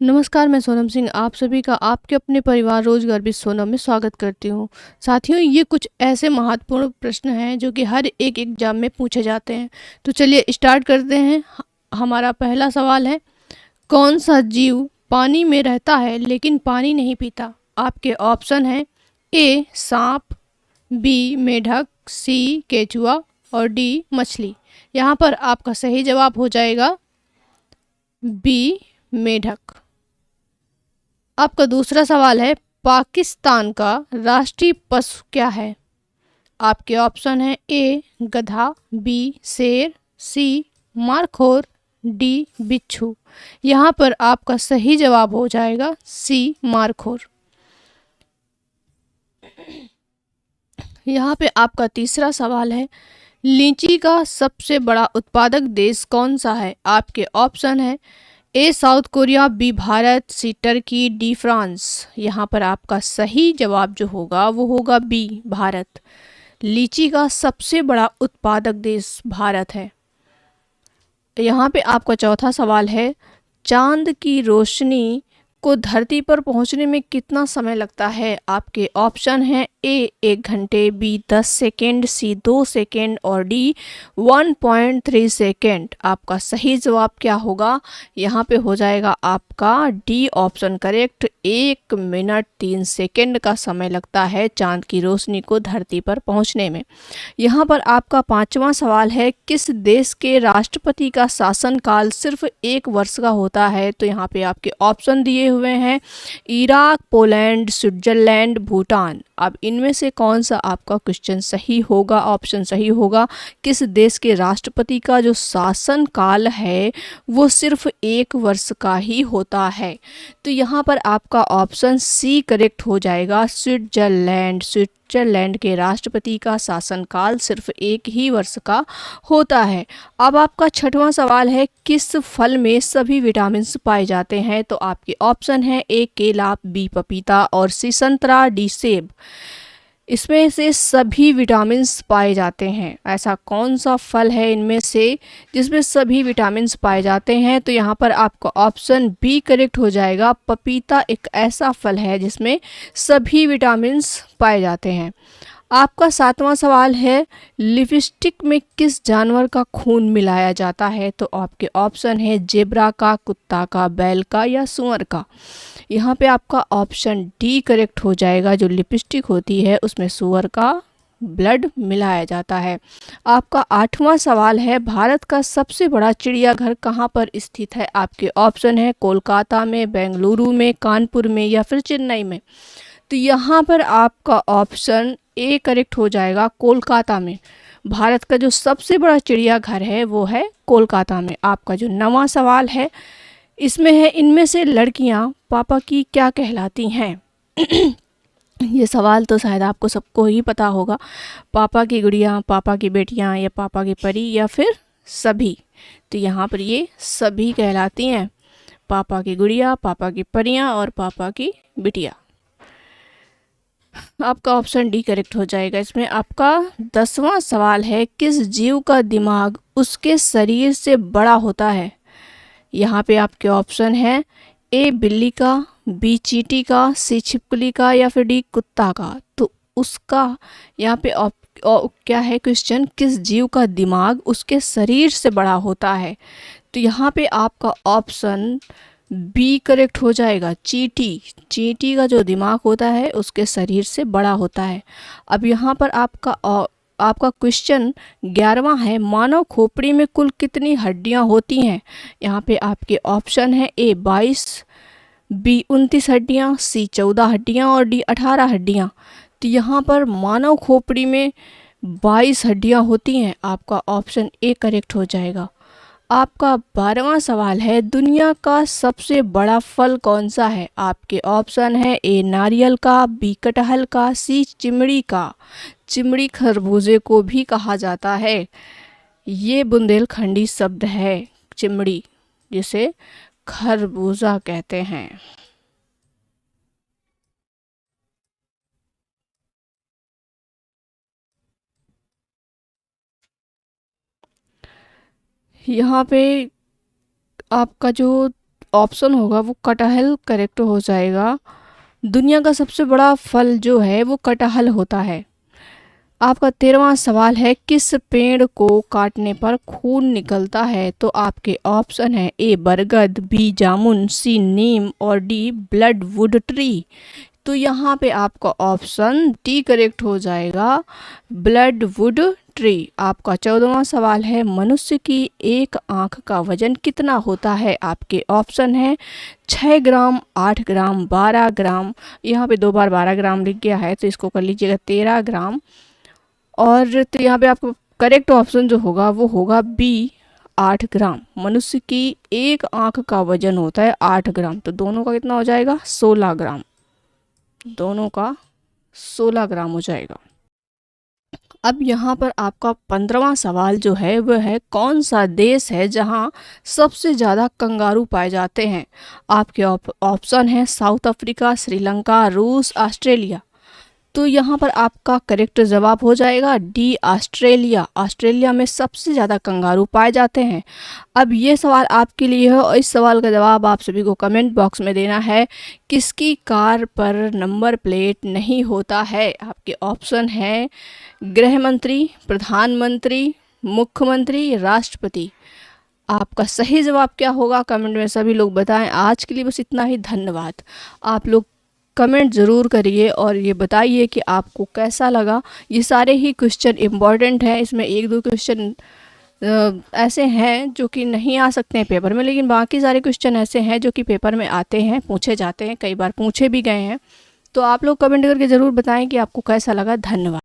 नमस्कार, मैं सोनम सिंह आप सभी का आपके अपने परिवार रोजगार भी सोनम में स्वागत करती हूँ। साथियों, ये कुछ ऐसे महत्वपूर्ण प्रश्न हैं जो कि हर एक एग्जाम में पूछे जाते हैं। तो चलिए स्टार्ट करते हैं। हमारा पहला सवाल है, कौन सा जीव पानी में रहता है लेकिन पानी नहीं पीता? आपके ऑप्शन हैं, ए सांप, बी मेढक, सी केचुआ और डी मछली। यहाँ पर आपका सही जवाब हो जाएगा बी मेढक। आपका दूसरा सवाल है, पाकिस्तान का राष्ट्रीय पशु क्या है? आपके ऑप्शन है, ए गधा, बी शेर, सी मारखोर, डी बिच्छू। यहाँ पर आपका सही जवाब हो जाएगा सी मारखोर। यहाँ पे आपका तीसरा सवाल है, लीची का सबसे बड़ा उत्पादक देश कौन सा है? आपके ऑप्शन है, ए साउथ कोरिया, बी भारत, सी टर्की, डी फ्रांस। यहाँ पर आपका सही जवाब जो होगा वो होगा बी भारत। लीची का सबसे बड़ा उत्पादक देश भारत है। यहाँ पे आपका चौथा सवाल है, चांद की रोशनी को धरती पर पहुंचने में कितना समय लगता है? आपके ऑप्शन हैं, ए 1 घंटे, बी 10 सेकेंड, सी 2 सेकेंड और डी 1.3 सेकेंड। आपका सही जवाब क्या होगा? यहाँ पे हो जाएगा आपका D option correct. 1 minute 3 second का समय लगता है चांद की रोशनी को धरती पर पहुंचने में। यहाँ पर आपका पांचवा सवाल है, किस देश के राष्ट्रपति का शासनकाल सिर्फ 1 वर्ष का होता है? तो यहाँ पे आपके ऑप्शन दिए हुए हैं, इराक, पोलैंड, स्विट्जरलैंड, भूटान। अब इनमें से कौन सा आपका क्वेश्चन सही होगा, ऑप्शन सही होगा? किस देश के राष्ट्रपति का जो शासन काल है वो सिर्फ 1 वर्ष का ही होता है? तो यहाँ पर आपका ऑप्शन सी करेक्ट हो जाएगा, स्विट्जरलैंड। स्विट्जरलैंड के राष्ट्रपति का शासनकाल सिर्फ 1 ही वर्ष का होता है। अब आपका छठवां सवाल है, किस फल में सभी विटामिन पाए जाते हैं? तो आपके ऑप्शन है, ए केला, बी पपीता और सी संतरा, डी सेब। इसमें से सभी विटामिन्स पाए जाते हैं, ऐसा कौन सा फल है इनमें से जिसमें सभी विटामिन्स पाए जाते हैं? तो यहाँ पर आपका ऑप्शन बी करेक्ट हो जाएगा। पपीता एक ऐसा फल है जिसमें सभी विटामिन्स पाए जाते हैं। आपका सातवां सवाल है, लिपस्टिक में किस जानवर का खून मिलाया जाता है? तो आपके ऑप्शन है, जेब्रा का, कुत्ता का, बैल का या सुअर का। यहाँ पे आपका ऑप्शन डी करेक्ट हो जाएगा। जो लिपस्टिक होती है उसमें सुअर का ब्लड मिलाया जाता है। आपका आठवां सवाल है, भारत का सबसे बड़ा चिड़ियाघर कहाँ पर स्थित है? आपके ऑप्शन है, कोलकाता में, बेंगलुरु में, कानपुर में या फिर चेन्नई में। तो यहाँ पर आपका ऑप्शन ए करेक्ट हो जाएगा, कोलकाता में। भारत का जो सबसे बड़ा चिड़ियाघर है वो है कोलकाता में। आपका जो नवां सवाल है इसमें है, इनमें से लड़कियां पापा की क्या कहलाती हैं? ये सवाल तो शायद आपको सबको ही पता होगा। पापा की गुड़िया, पापा की बेटियां या पापा की परी या फिर सभी। तो यहाँ पर ये सभी कहलाती हैं, पापा की गुड़िया, पापा की परियां और पापा की बिटिया। आपका ऑप्शन डी करेक्ट हो जाएगा। इसमें आपका 10वां सवाल है, किस जीव का दिमाग उसके शरीर से बड़ा होता है? यहाँ पे आपके ऑप्शन है, ए बिल्ली का, बी चींटी का, सी छिपकली का या फिर डी कुत्ता का। तो उसका यहाँ पे क्या है क्वेश्चन, किस जीव का दिमाग उसके शरीर से बड़ा होता है? तो यहाँ पे आपका ऑप्शन बी करेक्ट हो जाएगा, चींटी। चींटी का जो दिमाग होता है उसके शरीर से बड़ा होता है। अब यहाँ पर आपका क्वेश्चन 11वां है, मानव खोपड़ी में कुल कितनी हड्डियां होती हैं? यहाँ पे आपके ऑप्शन है, ए 22, बी 29 हड्डियाँ, सी 14 हड्डियाँ और डी 18 हड्डियाँ। तो यहाँ पर मानव खोपड़ी में 22 हड्डियाँ होती हैं। आपका ऑप्शन ए करेक्ट हो जाएगा। आपका 12वां सवाल है, दुनिया का सबसे बड़ा फल कौन सा है? आपके ऑप्शन है, ए नारियल का, बी कटहल का, सी चिमड़ी का। चिमड़ी खरबूजे को भी कहा जाता है। ये बुंदेलखंडी शब्द है चिमड़ी, जिसे खरबूजा कहते हैं। यहाँ पे आपका जो ऑप्शन होगा वो कटहल करेक्ट हो जाएगा। दुनिया का सबसे बड़ा फल जो है वो कटहल होता है। आपका 13वां सवाल है, किस पेड़ को काटने पर खून निकलता है? तो आपके ऑप्शन है ए बरगद, बी जामुन, सी नीम और डी ब्लड वुड ट्री। तो यहाँ पे आपका ऑप्शन डी करेक्ट हो जाएगा, ब्लड वुड ट्री। आपका 14वां सवाल है, मनुष्य की एक आंख का वजन कितना होता है? आपके ऑप्शन है 6 ग्राम, 8 ग्राम, 12 ग्राम। यहाँ पे 2 बार 12 ग्राम लिख गया है तो इसको कर लीजिएगा 13 ग्राम। और तो यहाँ पे आपको करेक्ट ऑप्शन जो होगा वो होगा बी 8 ग्राम। मनुष्य की एक आंख का वजन होता है 8 ग्राम, तो दोनों का कितना हो जाएगा 16 ग्राम। दोनों का 16 ग्राम हो जाएगा। अब यहाँ पर आपका 15वां सवाल जो है वह है, कौन सा देश है जहाँ सबसे ज़्यादा कंगारू पाए जाते हैं? आपके ऑप्शन है साउथ अफ्रीका, श्रीलंका, रूस, ऑस्ट्रेलिया। तो यहाँ पर आपका करेक्ट जवाब हो जाएगा डी ऑस्ट्रेलिया। ऑस्ट्रेलिया में सबसे ज़्यादा कंगारू पाए जाते हैं। अब ये सवाल आपके लिए है और इस सवाल का जवाब आप सभी को कमेंट बॉक्स में देना है। किसकी कार पर नंबर प्लेट नहीं होता है? आपके ऑप्शन है गृह मंत्री, प्रधानमंत्री, मुख्यमंत्री, राष्ट्रपति। आपका सही जवाब क्या होगा कमेंट में सभी लोग बताएं। आज के लिए बस इतना ही, धन्यवाद। आप लोग कमेंट ज़रूर करिए और ये बताइए कि आपको कैसा लगा। ये सारे ही क्वेश्चन इम्पॉर्टेंट हैं, इसमें 1-2 क्वेश्चन ऐसे हैं जो कि नहीं आ सकते हैं पेपर में, लेकिन बाकी सारे क्वेश्चन ऐसे हैं जो कि पेपर में आते हैं, पूछे जाते हैं, कई बार पूछे भी गए हैं। तो आप लोग कमेंट करके ज़रूर बताएं कि आपको कैसा लगा। धन्यवाद।